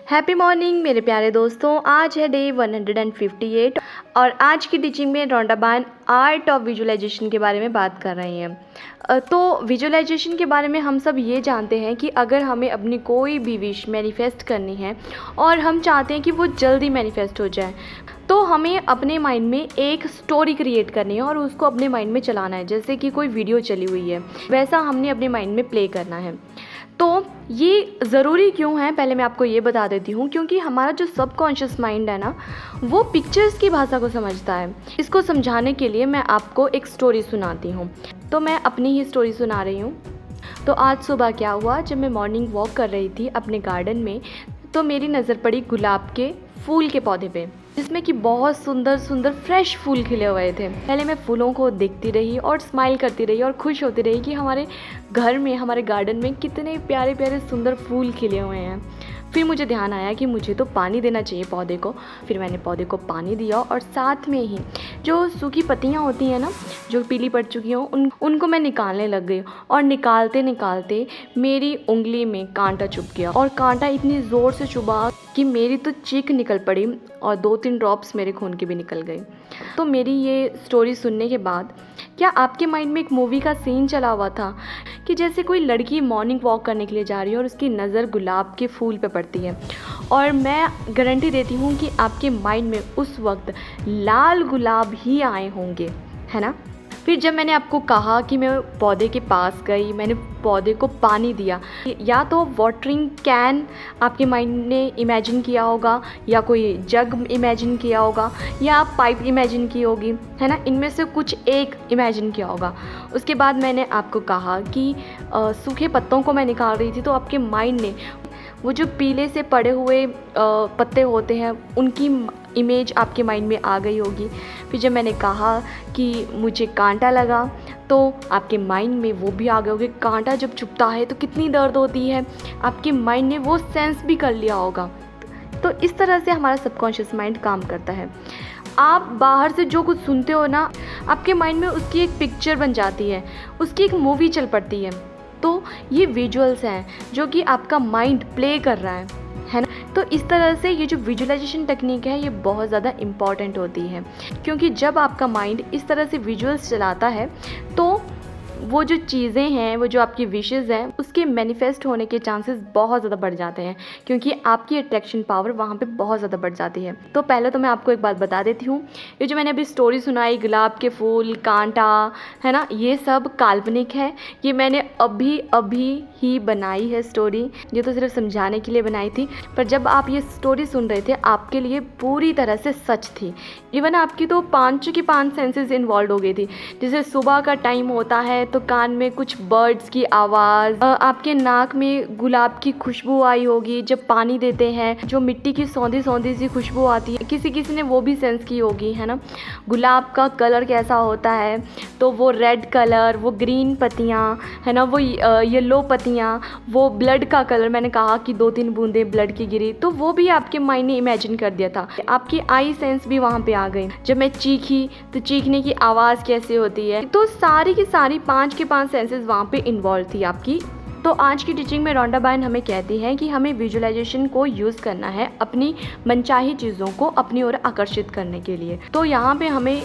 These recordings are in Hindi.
हैप्पी मॉर्निंग मेरे प्यारे दोस्तों। आज है डे 158 और आज की टीचिंग में रॉन्डाबान आर्ट ऑफ विजुअलाइजेशन के बारे में बात कर रही हैं। तो विजुअलाइजेशन के बारे में हम सब ये जानते हैं कि अगर हमें अपनी कोई भी विश मैनिफेस्ट करनी है और हम चाहते हैं कि वो जल्दी मैनिफेस्ट हो जाए, तो हमें अपने माइंड में एक स्टोरी क्रिएट करनी है और उसको अपने माइंड में चलाना है। जैसे कि कोई वीडियो चली हुई है, वैसा हमने अपने माइंड में प्ले करना है। तो ये ज़रूरी क्यों है, पहले मैं आपको ये बता देती हूँ। क्योंकि हमारा जो सबकॉन्शियस माइंड है ना, वो पिक्चर्स की भाषा को समझता है। इसको समझाने के लिए मैं आपको एक स्टोरी सुनाती हूँ। तो मैं अपनी ही स्टोरी सुना रही हूँ। तो आज सुबह क्या हुआ, जब मैं मॉर्निंग वॉक कर रही थी अपने गार्डन में, तो मेरी नज़र पड़ी गुलाब के फूल के पौधे पे, जिसमें कि बहुत सुंदर सुंदर फ्रेश फूल खिले हुए थे। पहले मैं फूलों को देखती रही और स्माइल करती रही और खुश होती रही कि हमारे घर में, हमारे गार्डन में कितने प्यारे प्यारे सुंदर फूल खिले हुए हैं। फिर मुझे ध्यान आया कि मुझे तो पानी देना चाहिए पौधे को। फिर मैंने पौधे को पानी दिया और साथ में ही जो सूखी पत्तियां होती हैं ना, जो पीली पड़ चुकी हों, उनको मैं निकालने लग गई। और निकालते निकालते मेरी उंगली में कांटा चुभ गया और कांटा इतनी ज़ोर से चुभा कि मेरी तो चीख निकल पड़ी और 2-3 ड्रॉप्स मेरे खून के भी निकल गए। तो मेरी ये स्टोरी सुनने के बाद क्या आपके माइंड में एक मूवी का सीन चला हुआ था कि जैसे कोई लड़की मॉर्निंग वॉक करने के लिए जा रही है और उसकी नज़र गुलाब के फूल पे पड़ती है, और मैं गारंटी देती हूँ कि आपके माइंड में उस वक्त लाल गुलाब ही आए होंगे, है ना। फिर जब मैंने आपको कहा कि मैं पौधे के पास गई, मैंने पौधे को पानी दिया, या तो वाटरिंग कैन आपके माइंड ने इमेजिन किया होगा, या कोई जग इमेजिन किया होगा, या आप पाइप इमेजिन की होगी, है ना। इनमें से कुछ एक इमेजिन किया होगा। उसके बाद मैंने आपको कहा कि सूखे पत्तों को मैं निकाल रही थी, तो आपके माइंड ने वो जो पीले से पड़े हुए पत्ते होते हैं, उनकी इमेज आपके माइंड में आ गई होगी। फिर जब मैंने कहा कि मुझे कांटा लगा, तो आपके माइंड में वो भी आ गए होंगे। कांटा जब चुभता है तो कितनी दर्द होती है, आपके माइंड ने वो सेंस भी कर लिया होगा। तो इस तरह से हमारा सबकॉन्शियस माइंड काम करता है। आप बाहर से जो कुछ सुनते हो ना, आपके माइंड में उसकी एक पिक्चर बन जाती है, उसकी एक मूवी चल पड़ती है। तो ये विजुअल्स हैं जो कि आपका माइंड प्ले कर रहा है ना। तो इस तरह से ये जो विजुअलाइजेशन टेक्निक है, ये बहुत ज़्यादा इम्पॉर्टेंट होती है। क्योंकि जब आपका माइंड इस तरह से विजुअल्स चलाता है, तो वो जो चीज़ें हैं, वो जो आपकी विशेज़ हैं, उसके मैनिफेस्ट होने के चांसेस बहुत ज़्यादा बढ़ जाते हैं। क्योंकि आपकी अट्रैक्शन पावर वहाँ पे बहुत ज़्यादा बढ़ जाती है। तो पहले तो मैं आपको एक बात बता देती हूँ, ये जो मैंने अभी स्टोरी सुनाई, गुलाब के फूल, कांटा, है ना, ये सब काल्पनिक है। ये मैंने अभी अभी ही बनाई है स्टोरी। ये तो सिर्फ समझाने के लिए बनाई थी, पर जब आप ये स्टोरी सुन रहे थे, आपके लिए पूरी तरह से सच थी। इवन आपकी तो 5 की 5 सेंसेस इन्वॉल्व हो गई थी। जैसे सुबह का टाइम होता है तो कान में कुछ बर्ड्स की आवाज़, आपके नाक में गुलाब की खुशबू आई होगी जब पानी देते हैं, जो मिट्टी की सौंधी सौंधी सी खुशबू आती है, किसी किसी ने वो भी सेंस की होगी, है ना। गुलाब का कलर कैसा होता है, तो वो रेड कलर, वो ग्रीन पत्तियाँ, है ना, वो येलो पत्तियाँ, वो ब्लड का कलर, मैंने कहा कि 2-3 बूंदें ब्लड की गिरी, तो वो भी आपके माइंड ने इमेजिन कर दिया था। आपकी आई सेंस भी वहाँ पे आ गई। जब मैं चीखी तो चीखने की आवाज़ कैसे होती है, तो सारी की सारी 5 के 5 सेंसेस वहाँ पे इन्वॉल्व थी आपकी। तो आज की टीचिंग में रॉन्डाबान हमें कहती है कि हमें विजुअलाइजेशन को यूज़ करना है अपनी मनचाही चीज़ों को अपनी ओर आकर्षित करने के लिए। तो यहाँ पे हमें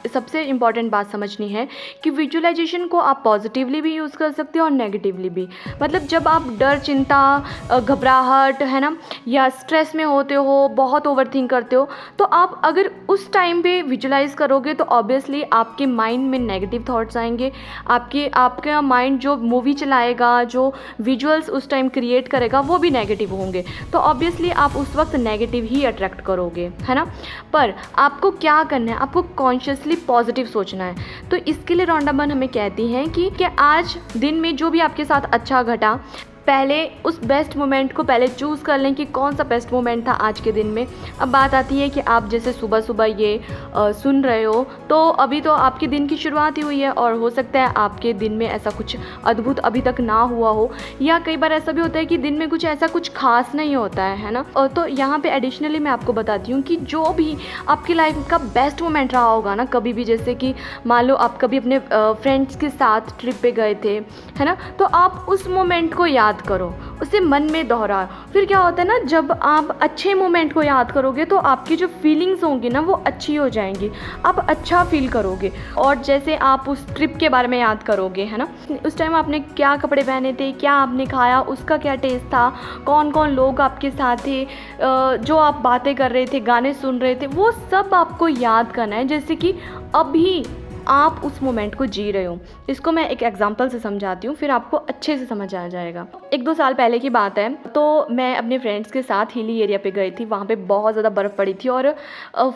सबसे इम्पॉर्टेंट बात समझनी है कि विजुअलाइजेशन को आप पॉजिटिवली भी यूज़ कर सकते हो और नेगेटिवली भी। मतलब जब आप डर, चिंता, घबराहट, है ना, या स्ट्रेस में होते हो, बहुत ओवरथिंक करते हो, तो आप अगर उस टाइम पे विजुअलाइज करोगे तो ऑब्वियसली आपके माइंड में नेगेटिव थॉट्स आएंगे। आपका माइंड जो मूवी चलाएगा, जो विजुअल्स उस टाइम क्रिएट करेगा, वो भी नेगेटिव होंगे। तो ऑब्वियसली आप उस वक्त नेगेटिव ही अट्रैक्ट करोगे, है ना। पर आपको क्या करना है, आपको कॉन्शियसली पॉजिटिव सोचना है। तो इसके लिए रॉन्डाबान हमें कहती हैं कि आज दिन में जो भी आपके साथ अच्छा घटा, पहले उस बेस्ट मोमेंट को पहले चूज़ कर लें कि कौन सा बेस्ट मोमेंट था आज के दिन में। अब बात आती है कि आप जैसे सुबह सुबह ये सुन रहे हो, तो अभी तो आपके दिन की शुरुआत ही हुई है और हो सकता है आपके दिन में ऐसा कुछ अद्भुत अभी तक ना हुआ हो, या कई बार ऐसा भी होता है कि दिन में कुछ ऐसा कुछ खास नहीं होता है ना। और तो यहाँ पे एडिशनली मैं आपको बताती हूँ कि जो भी आपकी लाइफ का बेस्ट मोमेंट रहा होगा ना कभी भी, जैसे कि मान लो आप कभी अपने फ्रेंड्स के साथ ट्रिप पे गए थे, है ना, तो आप उस मोमेंट को याद याद करो, उसे मन में दोहराओ। फिर क्या होता है ना, जब आप अच्छे मोमेंट को याद करोगे तो आपकी जो फीलिंग्स होंगी ना वो अच्छी हो जाएंगी, आप अच्छा फील करोगे। और जैसे आप उस ट्रिप के बारे में याद करोगे, है ना, उस टाइम आपने क्या कपड़े पहने थे, क्या आपने खाया, उसका क्या टेस्ट था, कौन कौन लोग आपके साथ थे, जो आप बातें कर रहे थे, गाने सुन रहे थे, वो सब आपको याद करना है, जैसे कि अभी आप उस मोमेंट को जी रहे हो। इसको मैं एक एग्जांपल से समझाती हूँ, फिर आपको अच्छे से समझ आ जाएगा। 1-2 साल पहले की बात है, तो मैं अपने फ्रेंड्स के साथ हिली एरिया पे गई थी। वहाँ पे बहुत ज़्यादा बर्फ़ पड़ी थी और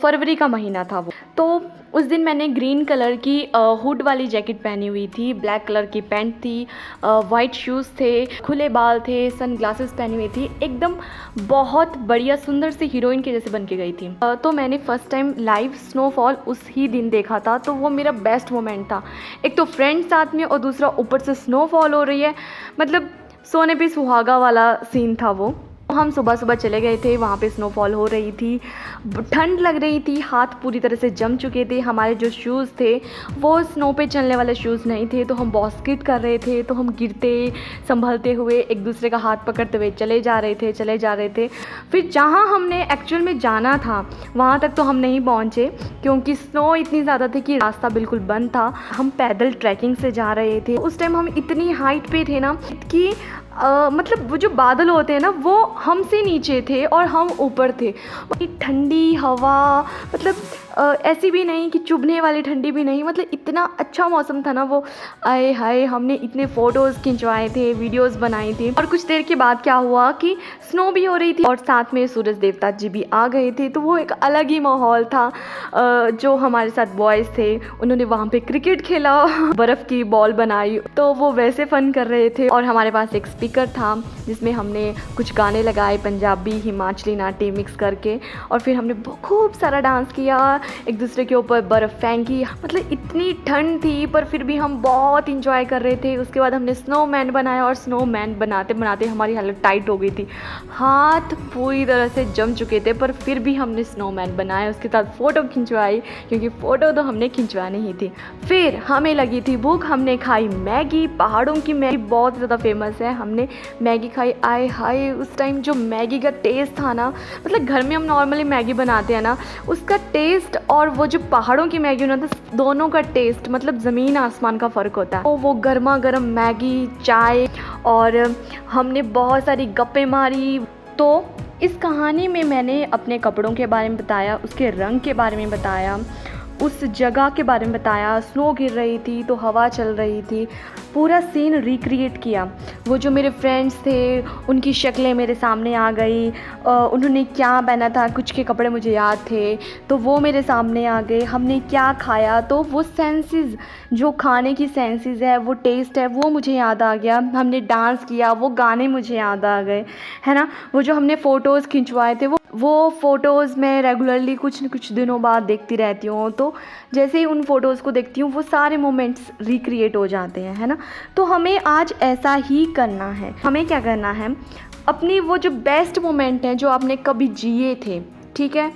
फरवरी का महीना था वो। तो उस दिन मैंने ग्रीन कलर की हुड वाली जैकेट पहनी हुई थी, ब्लैक कलर की पैंट थी, वाइट शूज़ थे, खुले बाल थे, सन ग्लासेस पहनी हुई थी, एकदम बहुत बढ़िया सुंदर सी हीरोइन के जैसे बन के गई थी। तो मैंने फ़र्स्ट टाइम लाइव स्नोफॉल उस ही दिन देखा था, तो वो मेरा बेस्ट मोमेंट था। एक तो फ्रेंड साथ में और दूसरा ऊपर से स्नोफॉल हो रही है, मतलब सोने पे सुहागा वाला सीन था वो। हम सुबह सुबह चले गए थे, वहाँ पे स्नोफॉल हो रही थी, ठंड लग रही थी, हाथ पूरी तरह से जम चुके थे। हमारे जो शूज़ थे वो स्नो पे चलने वाले शूज़ नहीं थे, तो हम बहुत स्किड कर रहे थे, तो हम गिरते संभलते हुए एक दूसरे का हाथ पकड़ते हुए चले जा रहे थे। फिर जहाँ हमने एक्चुअल में जाना था वहाँ तक तो हम नहीं पहुँचे, क्योंकि स्नो इतनी ज़्यादा थी कि रास्ता बिल्कुल बंद था। हम पैदल ट्रैकिंग से जा रहे थे। उस टाइम हम इतनी हाइट पे थे ना कि मतलब वो जो बादल होते हैं ना वो हमसे नीचे थे और हम ऊपर थे। ठंडी हवा, मतलब ऐसी भी नहीं कि चुभने वाली ठंडी भी नहीं, मतलब इतना अच्छा मौसम था ना वो। आए हाय, हमने इतने फ़ोटोज़ खिंचवाए थे, वीडियोज़ बनाई थी। और कुछ देर के बाद क्या हुआ कि स्नो भी हो रही थी और साथ में सूरज देवता जी भी आ गए थे, तो वो एक अलग ही माहौल था। जो हमारे साथ बॉयज़ थे उन्होंने वहाँ पे क्रिकेट खेला, बर्फ़ की बॉल बनाई, तो वो वैसे फ़न कर रहे थे। और हमारे पास एक स्पीकर था जिसमें हमने कुछ गाने लगाए, पंजाबी हिमाचली नाटी मिक्स करके, और फिर हमने खूब सारा डांस किया, एक दूसरे के ऊपर बर्फ़ फेंकी। मतलब इतनी ठंड थी पर फिर भी हम बहुत इंजॉय कर रहे थे। उसके बाद हमने स्नोमैन बनाया और स्नोमैन बनाते बनाते हमारी हालत टाइट हो गई थी, हाथ पूरी तरह से जम चुके थे, पर फिर भी हमने स्नोमैन बनाया, उसके साथ फ़ोटो खिंचवाई, क्योंकि फ़ोटो तो हमने खिंचवानी ही थी। फिर हमें लगी थी भूख, हमने खाई मैगी, पहाड़ों की मैगी बहुत ज़्यादा फेमस है। हमने मैगी खाई, आए हाय, उस टाइम जो मैगी का टेस्ट था ना, मतलब घर में हम नॉर्मली मैगी बनाते हैं ना, उसका टेस्ट और वो जो पहाड़ों की मैगी ना, दोनों का टेस्ट मतलब ज़मीन आसमान का फ़र्क होता है। तो वो गर्मा गर्म मैगी, चाय, और हमने बहुत सारी गप्पे मारी। तो इस कहानी में मैंने अपने कपड़ों के बारे में बताया, उसके रंग के बारे में बताया, उस जगह के बारे में बताया। स्नो गिर रही थी तो हवा चल रही थी, पूरा सीन रिक्रिएट किया। वो जो मेरे फ्रेंड्स थे उनकी शक्लें मेरे सामने आ गई, उन्होंने क्या पहना था, कुछ के कपड़े मुझे याद थे तो वो मेरे सामने आ गए। हमने क्या खाया तो वो सेंसेस, जो खाने की सेंसेस है, वो टेस्ट है, वो मुझे याद आ गया। हमने डांस किया, वो गाने मुझे याद आ गए, है ना। वो जो हमने फ़ोटोज़ खिंचवाए थे वो फ़ोटोज़ मैं रेगुलरली कुछ न कुछ दिनों बाद देखती रहती हूँ, तो जैसे ही उन फ़ोटोज़ को देखती हूँ वो सारे मोमेंट्स रिक्रिएट हो जाते हैं, है ना। तो हमें आज ऐसा ही करना है। हमें क्या करना है, अपनी वो जो बेस्ट मोमेंट हैं जो आपने कभी जिए थे, ठीक है,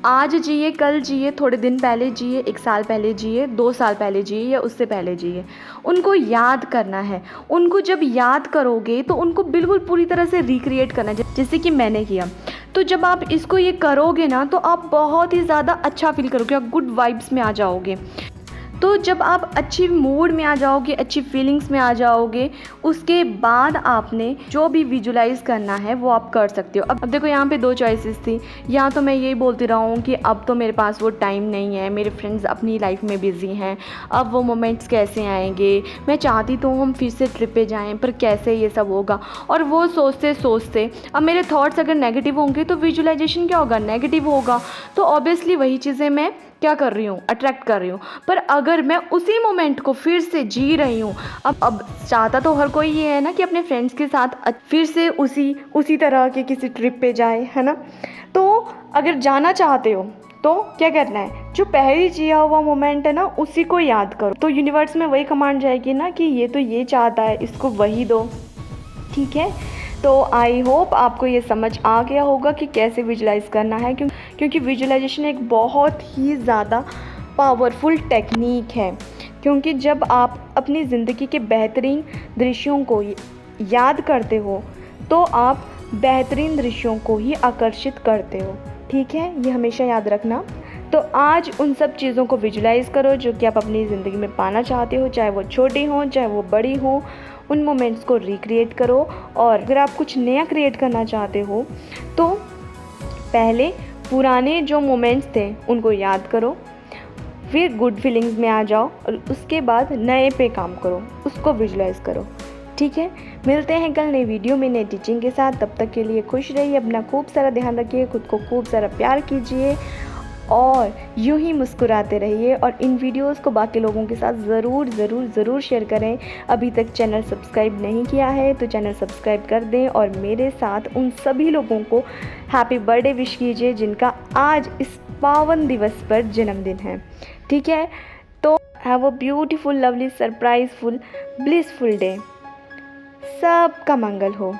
आज जिए, कल जिए, थोड़े दिन पहले जिए, 1 साल पहले जिए, 2 साल पहले जिए या उससे पहले जिए, उनको याद करना है। उनको जब याद करोगे तो उनको बिल्कुल पूरी तरह से रिक्रिएट करना है, जैसे कि मैंने किया। तो जब आप इसको ये करोगे ना तो आप बहुत ही ज़्यादा अच्छा फील करोगे, आप गुड वाइब्स में आ जाओगे। तो जब आप अच्छी मूड में आ जाओगे, अच्छी फीलिंग्स में आ जाओगे, उसके बाद आपने जो भी विजुलाइज़ करना है वो आप कर सकते हो। अब देखो, यहाँ पे 2 चॉइसेस थी। या तो मैं यही बोलती रहा हूँ कि अब तो मेरे पास वो टाइम नहीं है, मेरे फ्रेंड्स अपनी लाइफ में बिज़ी हैं, अब वो मोमेंट्स कैसे आएंगे, मैं चाहती तो हम फिर से ट्रिप पे जाएँ पर कैसे ये सब होगा। और वो सोचते सोचते अब मेरे थॉट्स अगर नेगेटिव होंगे तो विजुलाइजेशन क्या होगा, नेगेटिव होगा। तो ऑब्वियसली वही चीज़ें मैं क्या कर रही हूँ, अट्रैक्ट कर रही हूँ। पर अगर मैं उसी मोमेंट को फिर से जी रही हूँ, अब चाहता तो हर कोई ये है ना कि अपने फ्रेंड्स के साथ फिर से उसी तरह के किसी ट्रिप पे जाए, है ना। तो अगर जाना चाहते हो तो क्या करना है, जो पहले जिया हुआ मोमेंट है ना उसी को याद करो। तो यूनिवर्स में वही कमांड जाएगी ना कि ये तो ये चाहता है, इसको वही दो, ठीक है। तो आई होप आपको ये समझ आ गया होगा कि कैसे विजुलाइज़ करना है, क्योंकि विजुलाइजेशन एक बहुत ही ज़्यादा पावरफुल टेक्निक है। क्योंकि जब आप अपनी ज़िंदगी के बेहतरीन दृश्यों को याद करते हो तो आप बेहतरीन दृश्यों को ही आकर्षित करते हो। ठीक है, ये हमेशा याद रखना। तो आज उन सब चीज़ों को विजुलाइज़ करो जो कि आप अपनी ज़िंदगी में पाना चाहते हो, चाहे वो छोटी हों चाहे वो बड़ी हों। उन मोमेंट्स को रिक्रिएट करो, और अगर आप कुछ नया क्रिएट करना चाहते हो तो पहले पुराने जो मोमेंट्स थे उनको याद करो, फिर गुड फीलिंग्स में आ जाओ और उसके बाद नए पे काम करो, उसको विजुलाइज़ करो। ठीक है, मिलते हैं कल नई वीडियो में नई टीचिंग के साथ। तब तक के लिए खुश रहिए, अपना खूब सारा ध्यान रखिए, खुद को खूब सारा प्यार कीजिए और यूं ही मुस्कुराते रहिए। और इन वीडियोस को बाकी लोगों के साथ ज़रूर शेयर करें। अभी तक चैनल सब्सक्राइब नहीं किया है तो चैनल सब्सक्राइब कर दें, और मेरे साथ उन सभी लोगों को हैप्पी बर्थडे विश कीजिए जिनका आज इस पावन दिवस पर जन्मदिन है। ठीक है, तो have a beautiful, lovely, surpriseful, blissful day. सबका मंगल हो।